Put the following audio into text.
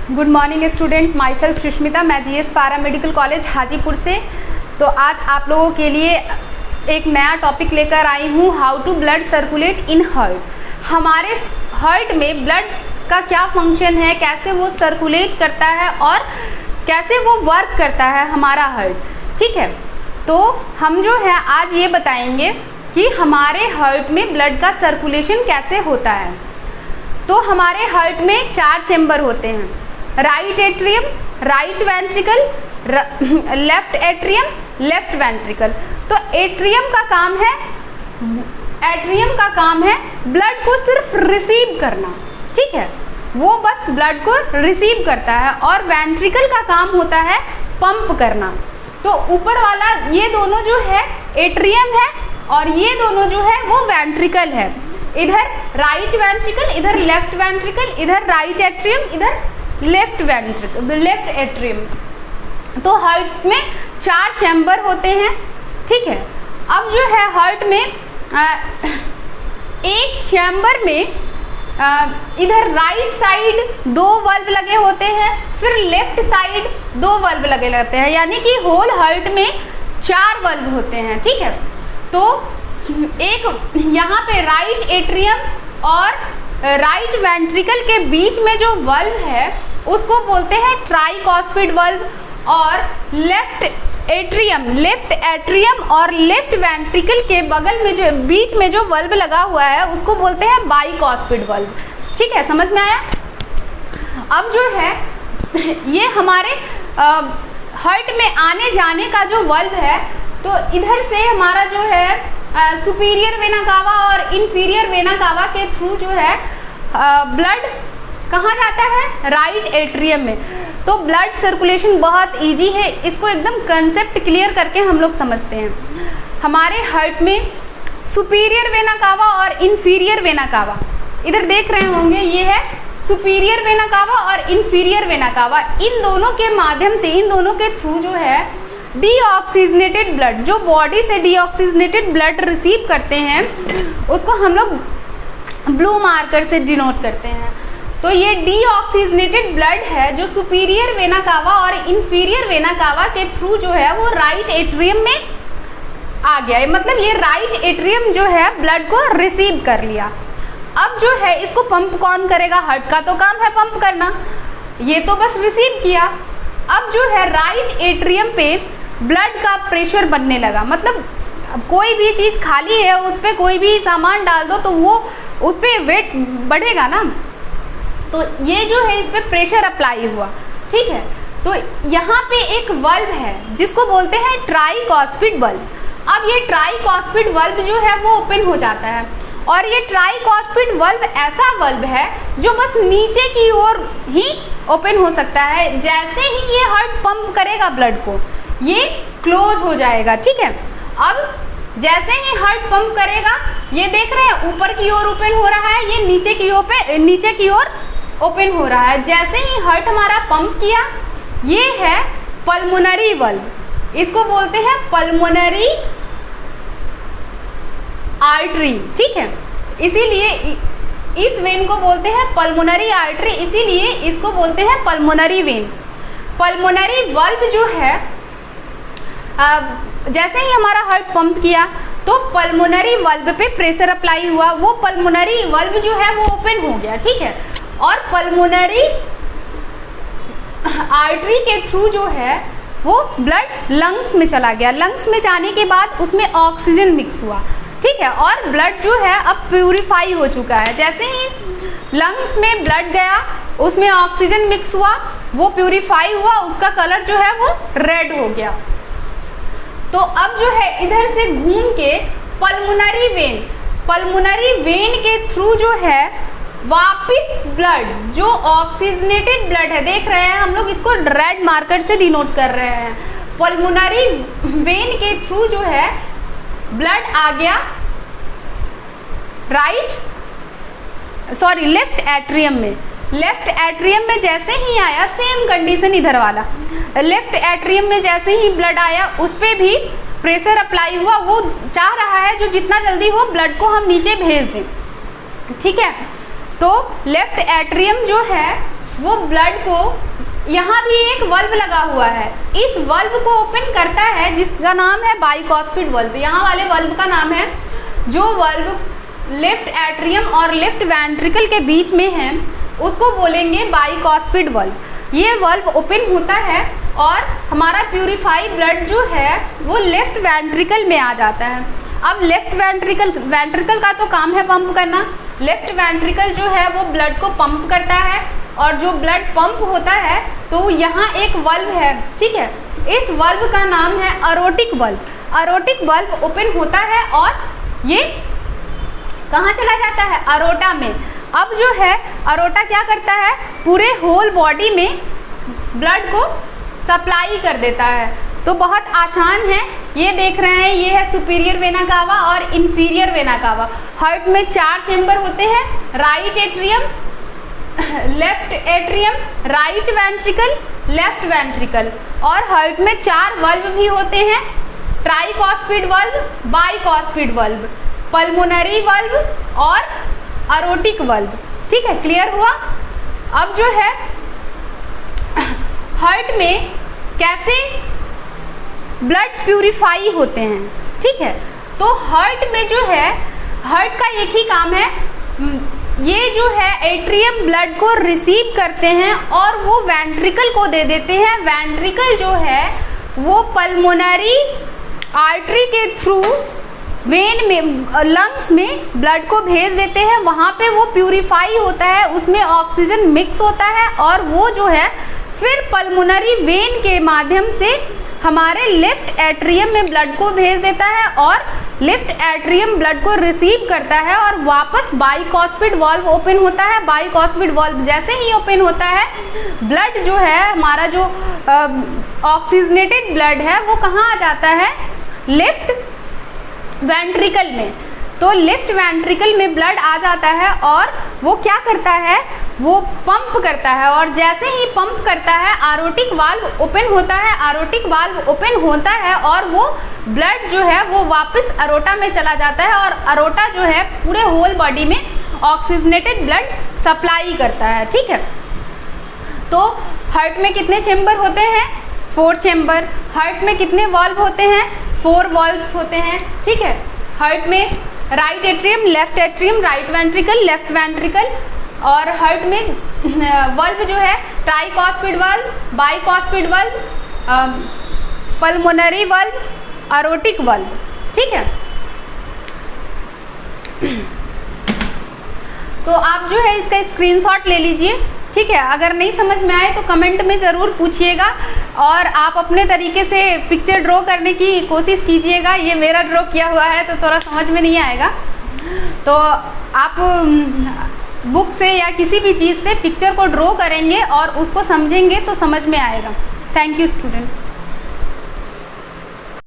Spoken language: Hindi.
Good morning student, my self Sushmita, मैं जीएस पारा मेडिकल कॉलेज हाजीपुर से। तो आज आप लोगों के लिए एक नया टॉपिक लेकर आई हूँ, how to blood circulate in heart. हमारे हार्ट में ब्लड का क्या फंक्शन है, कैसे वो सर्कुलेट करता है और कैसे वो वर्क करता है हमारा हार्ट। ठीक है, तो हम जो है आज ये बताएंगे कि हमारे हार्ट में ब्लड का सर्कुलेशन कैसे होता है। तो हमारे हार्ट में 4 चेम्बर होते हैं, right atrium, right ventricle, left atrium, left ventricle. तो एट्रियम का काम है ब्लड को सिर्फ रिसीव करना। ठीक है, वो बस ब्लड को रिसीव करता है, और वेंट्रिकल का काम होता है पंप करना। तो ऊपर वाला ये दोनों जो है एट्रियम है और ये दोनों जो है वो वेंट्रिकल है। इधर राइट वेंट्रिकल, इधर लेफ्ट वेंट्रिकल, इधर राइट एट्रियम, इधर लेफ्ट वेंट्रिकल, लेफ्ट एट्रियम। तो हार्ट में 4 चैम्बर होते हैं। ठीक है, अब जो है हार्ट में एक चैम्बर में इधर राइट साइड 2 वाल्व लगे होते हैं, फिर लेफ्ट साइड 2 वाल्व लगे रहते हैं, यानी कि होल हार्ट में 4 वाल्व होते हैं। ठीक है, तो एक यहाँ पे राइट एट्रियम और राइट वेंट्रिकल के बीच में जो वाल्व है उसको बोलते हैं ट्राइकॉस्पिड वाल्व, और लेफ्ट एट्रियम और लेफ्ट वेंट्रिकल के बगल में जो बीच में जो वाल्व लगा हुआ है उसको बोलते हैं बाइकॉस्पिड वाल्व। ठीक है, समझ में आया। अब जो है ये हमारे हार्ट में आने जाने का जो वाल्व है, तो इधर से हमारा जो है सुपीरियर वेना कावा और इंफीरियर वेना कावा के थ्रू जो है ब्लड कहाँ जाता है, राइट एट्रियम में। तो ब्लड सर्कुलेशन बहुत इजी है, इसको एकदम कंसेप्ट क्लियर करके हम लोग समझते हैं। हमारे हार्ट में सुपीरियर वेना कावा और इंफीरियर वेना कावा, इधर देख रहे होंगे, ये है सुपीरियर वेना कावा और इंफीरियर वेना कावा। इन दोनों के माध्यम से, इन दोनों के थ्रू जो है डीऑक्सीजनेटेड ब्लड, जो बॉडी से डीऑक्सीजनेटेड ब्लड रिसीव करते हैं उसको हम लोग ब्लू मार्कर से डिनोट करते हैं। तो ये डीऑक्सीजनेटेड ब्लड है जो सुपीरियर वेना कावा और इंफीरियर वेना कावा के थ्रू जो है वो राइट एट्रियम में आ गया है, मतलब ये राइट एट्रियम जो है ब्लड को रिसीव कर लिया। अब जो है इसको पंप कौन करेगा, हार्ट का तो काम है पंप करना, ये तो बस रिसीव किया। अब जो है राइट एट्रियम पे ब्लड का प्रेशर बनने लगा, मतलब अब कोई भी चीज़ खाली है उस पर कोई भी सामान डाल दो तो वो उस पर वेट बढ़ेगा ना, तो ये जो है इस पर प्रेशर अप्लाई हुआ। ठीक है, तो यहाँ पे एक वाल्व है जिसको बोलते हैं ट्राइकॉस्पिड वाल्व। अब ये ट्राइकॉस्पिड वाल्व जो है वो ओपन हो जाता है, और ये ट्राइकॉस्पिड वाल्व ऐसा वाल्व है जो बस नीचे की ओर ही ओपन हो सकता है। जैसे ही ये हार्ट पंप करेगा ब्लड को, ये क्लोज हो जाएगा। ठीक है, अब जैसे ही हार्ट पंप करेगा, ये देख रहे हैं ऊपर की ओर ओपन हो रहा है, ये नीचे की ओर ओपन हो रहा है। जैसे ही हार्ट हमारा पंप किया, ये है पल्मोनरी वाल्व, इसको बोलते हैं पल्मोनरी आर्टरी। ठीक है, इसीलिए इस वेन को बोलते हैं पल्मोनरी आर्टरी, इसीलिए इसको बोलते हैं पल्मोनरी वेन। पल्मोनरी वाल्व जो है जैसे ही हमारा हार्ट पंप किया तो पल्मोनरी वाल्व पे प्रेशर अप्लाई हुआ, वो पल्मोनरी वाल्व जो है वो ओपन हो गया। ठीक है, और पल्मोनरी आर्टरी के थ्रू जो है वो ब्लड लंग्स में चला गया। लंग्स में जाने के बाद उसमें ऑक्सीजन मिक्स हुआ। ठीक है, और ब्लड जो है अब प्यूरिफाई हो चुका है। जैसे ही लंग्स में ब्लड गया, उसमें ऑक्सीजन मिक्स हुआ, वो प्यूरिफाई हुआ, उसका कलर जो है वो रेड हो गया। तो अब जो है इधर से घूम के पल्मोनरी वेन के थ्रू जो है वापिस ब्लड, जो ऑक्सीजनेटेड ब्लड है, देख रहे हैं हम लोग इसको रेड मार्कर से डिनोट कर रहे हैं। पल्मोनरी वेन के थ्रू जो है ब्लड आ गया लेफ्ट एट्रियम में। लेफ्ट एट्रियम में जैसे ही आया, सेम कंडीशन इधर वाला, लेफ्ट एट्रियम में जैसे ही ब्लड आया उस पर भी प्रेशर अप्लाई हुआ। वो चाह रहा है जो जितना जल्दी हो ब्लड को हम नीचे भेज दें। ठीक है, तो लेफ्ट एट्रियम जो है वो ब्लड को, यहाँ भी एक वल्व लगा हुआ है, इस वल्व को ओपन करता है जिसका नाम है बाइकॉस्पिड वल्व। यहाँ वाले वल्व का नाम है, जो वल्व लेफ्ट एट्रियम और लेफ्ट वेंट्रिकल के बीच में है उसको बोलेंगे बाइकॉस्पिड वल्व। ये वल्व ओपन होता है और हमारा प्यूरिफाई ब्लड जो है वो लेफ्ट वेंट्रिकल में आ जाता है। अब लेफ्ट वेंट्रिकल का तो काम है पंप करना। लेफ्ट वेंट्रिकल जो है वो ब्लड को पंप करता है, और जो ब्लड पंप होता है तो यहाँ एक वल्व है, ठीक है, इस वल्व का नाम है अरोटिक वल्व। अरोटिक वल्व ओपन होता है और ये कहाँ चला जाता है, अरोटा में। अब जो है अरोटा क्या करता है, पूरे होल बॉडी में ब्लड को सप्लाई कर देता है। तो बहुत आसान है, ये देख रहे हैं, ये है सुपीरियर वेना कावा और इंफीरियर वेना कावा। हार्ट में 4 चेम्बर होते हैं, right atrium, left atrium, right ventricle, left ventricle, और हार्ट में 4 वल्व भी होते हैं, tricuspid valve, bicuspid valve, pulmonary valve और अरोटिक वल्व। ठीक है, क्लियर हुआ। अब जो है हार्ट में कैसे ब्लड प्यूरिफाई होते हैं, ठीक है, तो हार्ट में जो है, हार्ट का एक ही काम है, ये जो है एट्रियम ब्लड को रिसीव करते हैं और वो वेंट्रिकल को दे देते हैं। वेंट्रिकल जो है वो पल्मोनरी आर्टरी के थ्रू वेन में, लंग्स में ब्लड को भेज देते हैं, वहाँ पे वो प्यूरिफाई होता है, उसमें ऑक्सीजन मिक्स होता है और वो जो है फिर पल्मोनरी वेन के माध्यम से हमारे लेफ्ट एट्रियम में ब्लड को भेज देता है और लेफ्ट एट्रियम ब्लड को रिसीव करता है और वापस बाइकॉस्पिड वाल्व ओपन होता है। बाइकॉस्पिड वाल्व जैसे ही ओपन होता है, ब्लड जो है हमारा जो ऑक्सीजनेटेड ब्लड है वो कहाँ आ जाता है, लेफ्ट वेंट्रिकल में। तो लेफ्ट वेंट्रिकल में ब्लड आ जाता है और वो क्या करता है, वो पंप करता है, और जैसे ही पंप करता है आरोटिक वाल्व ओपन होता है। आरोटिक वाल्व ओपन होता है और वो ब्लड जो है वो वापस अरोटा में चला जाता है और अरोटा जो है पूरे होल बॉडी में ऑक्सीजनेटेड ब्लड सप्लाई करता है। ठीक है, तो हार्ट में कितने चेम्बर होते हैं, 4 चेम्बर। हार्ट में कितने वाल्व होते हैं, 4 वाल्व्स होते हैं। ठीक है, हार्ट में right atrium, left atrium, right ventricle, left ventricle, और हार्ट में वल्व जो है tricuspid valve, bicuspid valve, pulmonary valve, aortic valve. ठीक है, तो आप जो है इसका स्क्रीनशॉट ले लीजिए। ठीक है, अगर नहीं समझ में आए तो कमेंट में ज़रूर पूछिएगा और आप अपने तरीके से पिक्चर ड्रॉ करने की कोशिश कीजिएगा। ये मेरा ड्रॉ किया हुआ है तो थोड़ा समझ में नहीं आएगा, तो आप बुक से या किसी भी चीज़ से पिक्चर को ड्रॉ करेंगे और उसको समझेंगे तो समझ में आएगा। Thank you student.